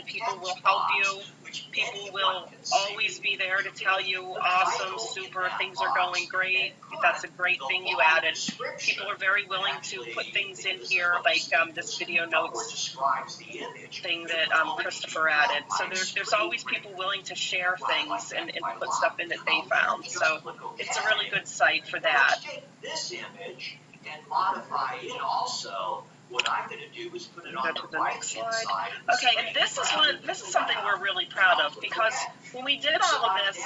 people will help you. People will always be there to tell you, awesome, super, things are going great. That's a great thing you added. People are very willing to put things in here, like this video notes thing that Christopher added. So there's always people willing to share things and put stuff in that they found. So it's a really good site for that. This image and modify it also. What I'm going to do is put it on the next slide. Okay, and this is something we're really proud of, because when we did all of this,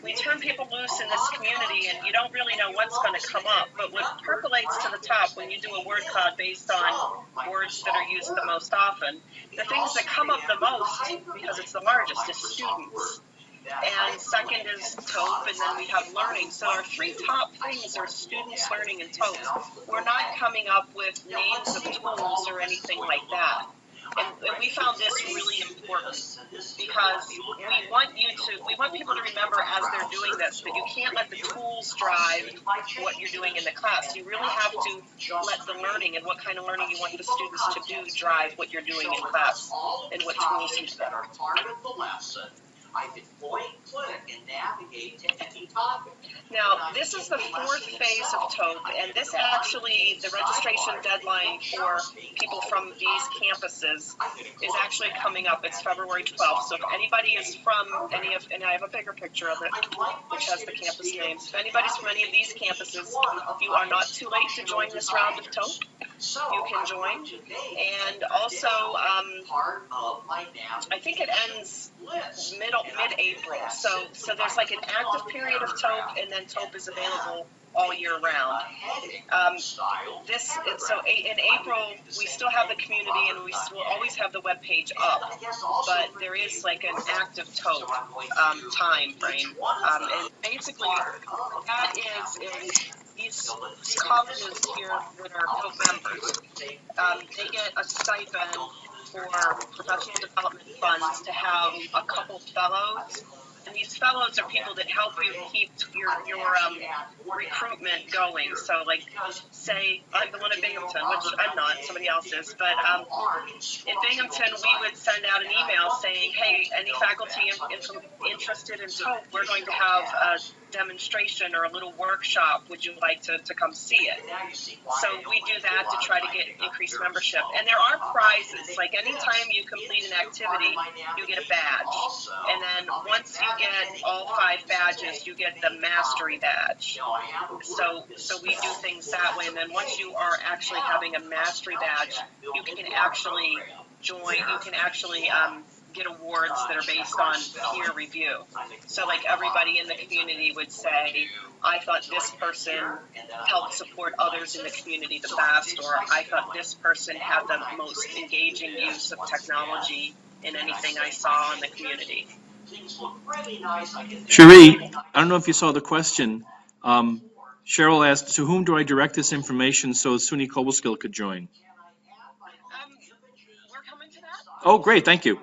we turned people loose in this community, and you don't really know what's going to come up. But what percolates to the top when you do a word cloud based on words that are used the most often, the things that come up the most, because it's the largest, is students. And second is TOEP, and then we have learning. So our three top things are students, learning, and TOEP. We're not coming up with names of tools or anything like that. And we found this really important, because we want people to remember as they're doing this that you can't let the tools drive what you're doing in the class. You really have to let the learning and what kind of learning you want the students to do drive what you're doing in class and what tools you that are part of the lesson. I can point, click, and navigate to any topic. Now, this is the fourth phase of TOEP, and this actually, the registration deadline for people from these campuses is actually coming up. It's February 12th, so if anybody is from any of, and I have a bigger picture of it, which has the campus names. If anybody's from any of these campuses, you are not too late to join this round of TOEP. You can join. And also, I think it ends mid-April. So there's like an active period of TOEP, and then TOEP is available all year round. So in April, we still have the community, and we will always have the web page up, but there is like an active TOEP time frame. And basically, that is these colleges here that are TOEP members, they get a stipend for professional development funds to have a couple fellows. And these fellows are people that help you keep your recruitment going. So, like, say, I'm the one at Binghamton, which I'm not, somebody else is. But in Binghamton, we would send out an email saying, hey, any faculty interested in TOEP, we're going to have a demonstration or a little workshop. Would you like to come see it? So we do that to try to get increased membership. And there are prizes. Like, anytime you complete an activity, you get a badge. And then once you get all 5 badges, you get the mastery badge. So we do things that way, and then once you are actually having a mastery badge, you can actually join, you can actually get awards that are based on peer review. So like everybody in the community would say, I thought this person helped support others in the community the best, or I thought this person had the most engaging use of technology in anything I saw in the community. Cheri, I don't know if you saw the question. Cheryl asked, to whom do I direct this information so SUNY Cobleskill could join? We're coming to that. Oh, great. Thank you.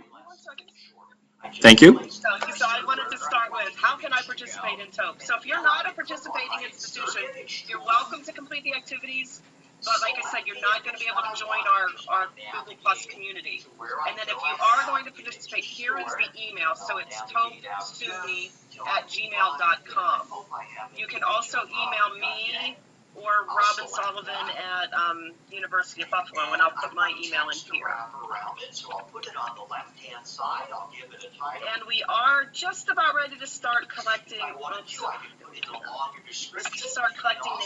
Thank you. So I wanted to start with, how can I participate in TOEP? So if you're not a participating institution, you're welcome to complete the activities. But like I said, you're not going to be able to join our Google Plus community. And then if you are going to participate, here is the email. So it's toepsuny@gmail.com. You can also email me or Robin Sullivan at University of Buffalo, and I'll put my email in here. And we are just about ready to start collecting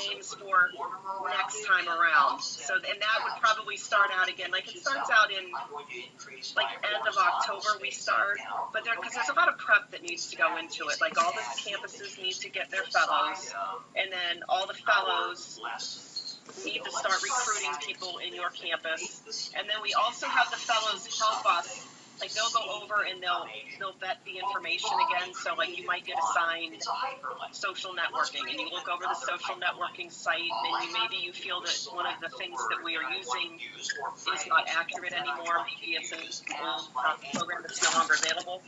names for next time around. So, and that would probably start out again, like it starts out in like end of October we start, but because there's a lot of prep that needs to go into it. Like all the campuses need to get their fellows, and then all the fellows need to start recruiting people in your campus. And then we also have the fellows help us. Like they'll go over and they'll vet the information again. So like you might get assigned social networking, and you look over the social networking site, and maybe you feel that one of the things that we are using is not accurate anymore. Maybe it's an old program that's no longer available,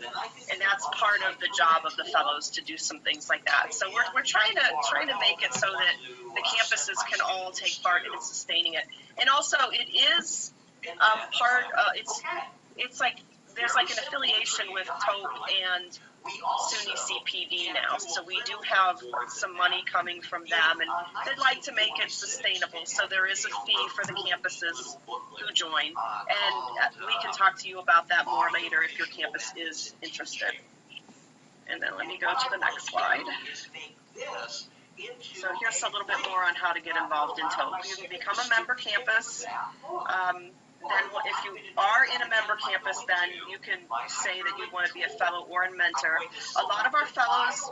and that's part of the job of the fellows to do some things like that. So we're trying to make it so that the campuses can all take part in sustaining it, and also it is it's like there's like an affiliation with TOPE and SUNY CPD now, so we do have some money coming from them, and they'd like to make it sustainable, so there is a fee for the campuses who join, and we can talk to you about that more later if your campus is interested. And then let me go to the next slide. So here's a little bit more on how to get involved in TOPE. You can become a member campus. Then if you are in a member campus, then you can say that you want to be a fellow or a mentor. A lot of our fellows,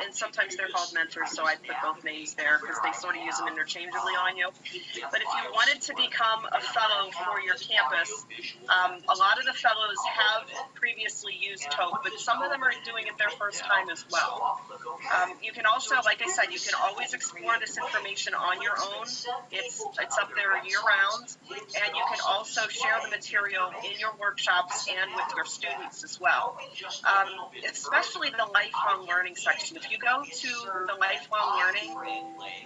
and sometimes they're called mentors, so I put both names there because they sort of use them interchangeably on you. But if you wanted to become a fellow for your campus, a lot of the fellows have previously used TOPE, but some of them are doing it their first time as well. You can also, like I said, you can always explore this information on your own. It's up there year-round, and you can also share the material in your workshops and with your students as well. Especially the lifelong learning section. If you go to the lifelong learning,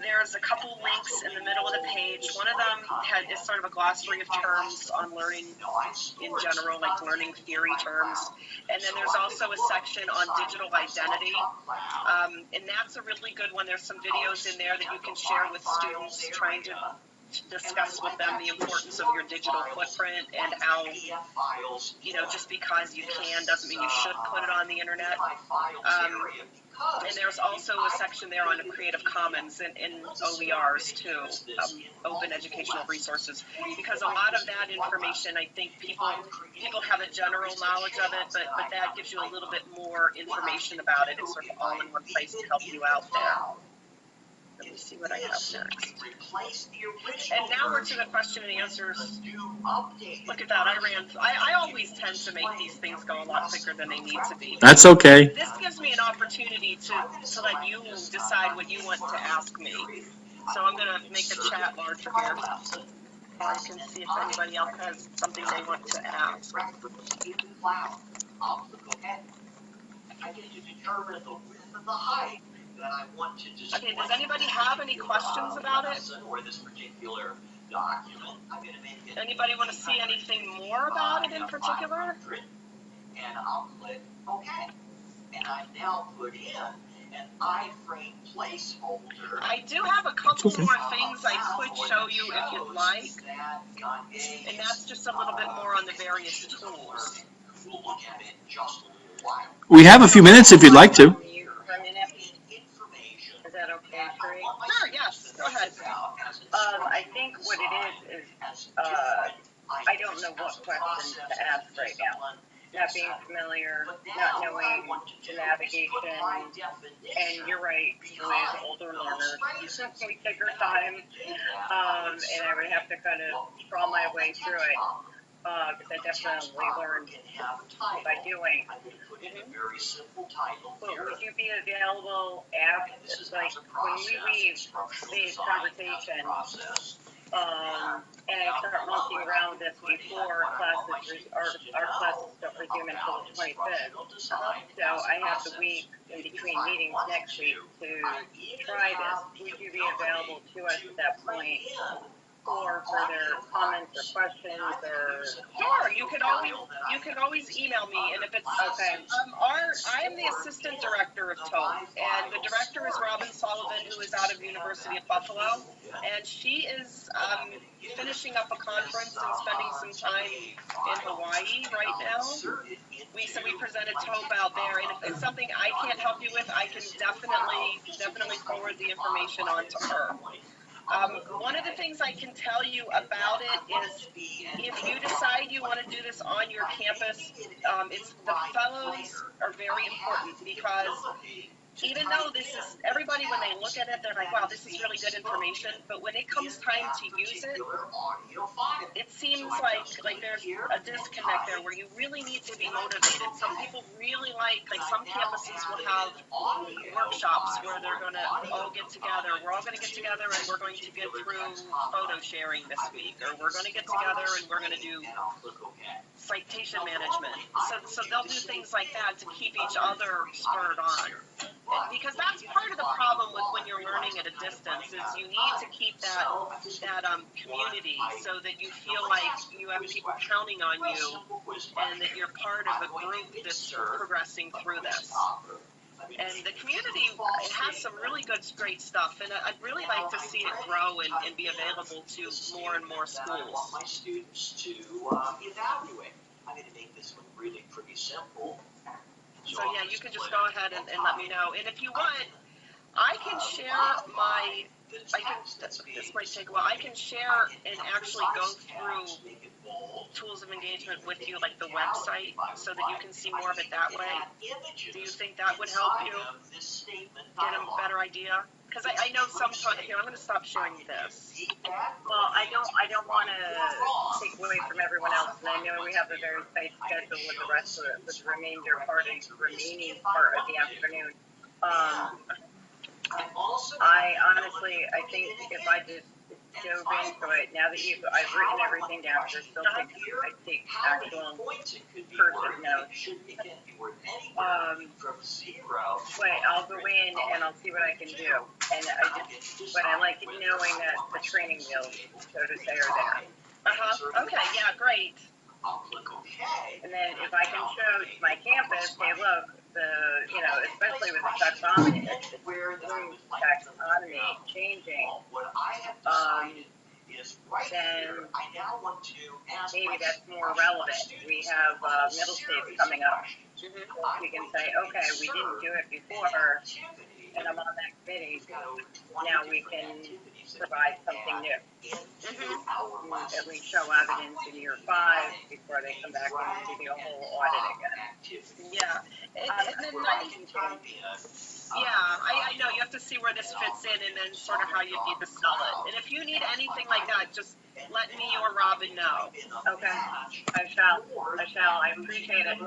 there's a couple links in the middle of the page. One of them is sort of a glossary of terms on learning in general, like learning theory terms. And then there's also a section on digital identity. And that's a really good one. There's some videos in there that you can share with students trying to discuss with them the importance of your digital footprint and how, just because you can doesn't mean you should put it on the internet. And there's also a section there on Creative Commons and OERs too, open educational resources, because a lot of that information, I think people have a general knowledge of it, but that gives you a little bit more information about it. It's sort of all in one place to help you out there. Let me see what I have next. And now we're to the question and answers. Look at that, I always tend to make these things go a lot quicker than they need to be. That's okay. This gives me an opportunity to let you decide what you want to ask me. So I'm going to make the chat larger here. So I can see if anybody else has something they want to ask. I get to determine the width of the height that I want to display. Okay, does anybody have any questions about it? Or this particular document. I'm going to make it. Anybody want to see anything more about it in particular? And I'll click OK. And I now put in an iframe placeholder. I do have a couple more things I could show you if you'd like. And that's just a little bit more on the various tools. We'll look at it just a little while. We have a few minutes if you'd like to. Is that okay, Cheri? Sure, yes, go ahead. I think what it is I don't know what questions to ask right now. Not being familiar, not knowing the navigation, and you're right, with older learners, we take our time, and I would have to kind of crawl my way through it. Because I definitely learned by doing. But would you be available after, like, when we leave today's conversation, and I start monkeying around this before classes, our classes don't resume until the 25th. So I have the week in between meetings next week to try this. Would you be available to us at that point? Or further comments or questions or sure, you can always email me, and if it's okay. I am the assistant director of TOPE, and the director is Robin Sullivan, who is out of the University of Buffalo, and she is finishing up a conference and spending some time in Hawaii right now. So we presented TOPE out there, and if it's something I can't help you with, I can definitely forward the information on to her. One of the things I can tell you about it is if you decide you want to do this on your campus, the fellows are very important because even though this is, everybody when they look at it, they're like, wow, this is really good information, but when it comes time to use it, it seems like there's a disconnect there where you really need to be motivated. Some people really like some campuses will have workshops where they're going to all get together. We're all going to get together and we're going to get through photo sharing this week, or we're going to get together and we're going to do citation management. So they'll do things like that to keep each other spurred on. Because that's part of the problem with when you're learning at a distance is you need to keep that community so that you feel like you have people counting on you and that you're part of a group that's progressing through this. And the community has some really good, great stuff, and I'd really like to see it grow and be available to more and more schools. My students to evaluate. I'm going to make this one really pretty simple. So yeah, you can just go ahead and let me know. And if you want, I can share this might take a while. I can share and actually go through tools of engagement with you, like the website, so that you can see more of it that way. Do you think that would help you get a better idea? Because I know sometimes, here, I'm going to stop sharing this. Well, I don't want to take away from everyone else, and I know we have a very tight schedule with the rest of it, with the remaining part of the afternoon. I honestly, I think if I just dove into it, now that I've written everything down, there's still things I take actual cursive notes. But I'll go in and I'll see what I can do. And but I like knowing that the training wheels, so to say, are there. Okay, yeah, great. And then if I can show my campus, hey, look, especially with the taxonomy changing, then maybe that's more relevant. We have middle states coming up. We can say, okay, we didn't do it before, and I'm on that committee. Now we can provide something new. At least show evidence in year 5 before they come back and do the whole audit again. Yeah. And then I know you have to see where this fits in and then sort of how you need to sell it. And if you need anything like that, just let me or Robin know. Okay. I shall. I appreciate it.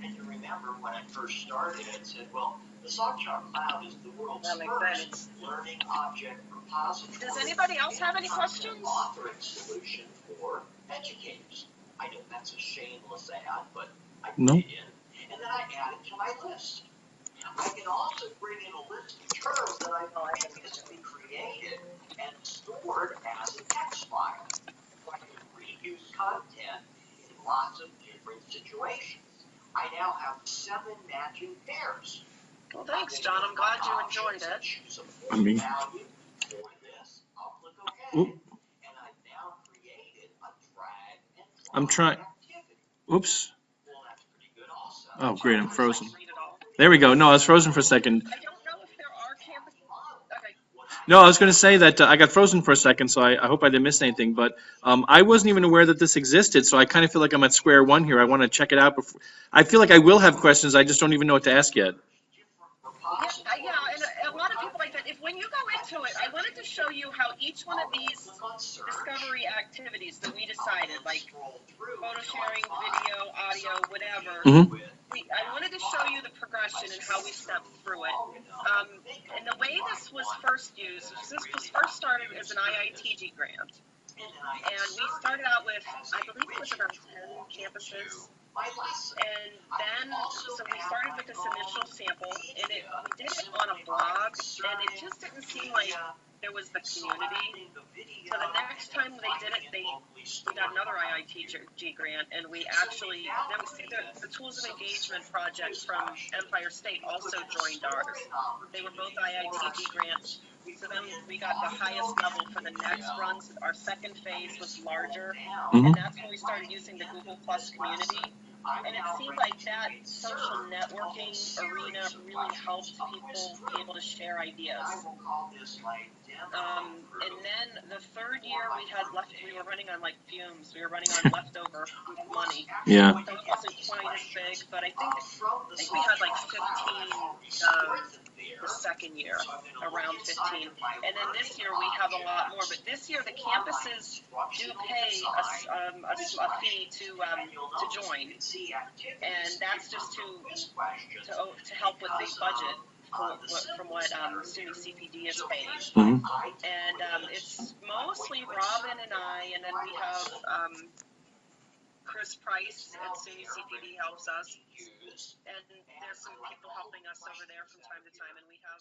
And you remember when I first started, I said, well, the Softshop Cloud is the world's first learning object repository. Does anybody else have any questions? Authoring solution for educators. I know that's a shameless ad, but I put it in, and then I add it to my list. I can also bring in a list of terms that I previously created and stored as a text file. I can reuse content in lots of different situations. I now have 7 matching pairs. Well, thanks, John. I'm glad you enjoyed it. I mean, I'll click OK. And I've now created a drag and drop I'm trying. activity. Oops. Well, that's pretty good also. Oh, great. I'm frozen. Read it all. There we go. No, I was frozen for a second. I don't know if there are campus. Okay. No, I was going to say that I got frozen for a second, so I hope I didn't miss anything. But I wasn't even aware that this existed, so I kind of feel like I'm at square one here. I want to check it out. I feel like I will have questions. I just don't even know what to ask yet. Yeah, and a lot of people like that. When you go into it, I wanted to show you how each one of these discovery activities that we decided, like photo sharing, video, audio, whatever, I wanted to show you the progression and how we stepped through it. And the way this was first used, this was first started as an IITG grant. And we started out with, I believe it was about 10 campuses. And then, so we started with this initial sample, and we did it on a blog, and it just didn't seem like there was the community. So the next time they did it, we got another IITG grant, and we actually, the Tools of Engagement project from Empire State also joined ours. They were both IITG grants. So then we got the highest level for the next runs. Our second phase was larger, and that's when we started using the Google Plus community. And it seemed like that social networking arena really helped people be able to share ideas. And then the third year we were running on like fumes. We were running on leftover money. Yeah. So it wasn't quite as big, but I think we had like 15 the second year, around 15. And then this year we have a lot more. But this year the campuses do pay a fee to join, and that's just to help with the budget from what SUNY CPD is paying. And it's mostly Robin and I, and then we have Chris Price at SUNY CPD helps us, and there's some people helping us over there from time to time, and we have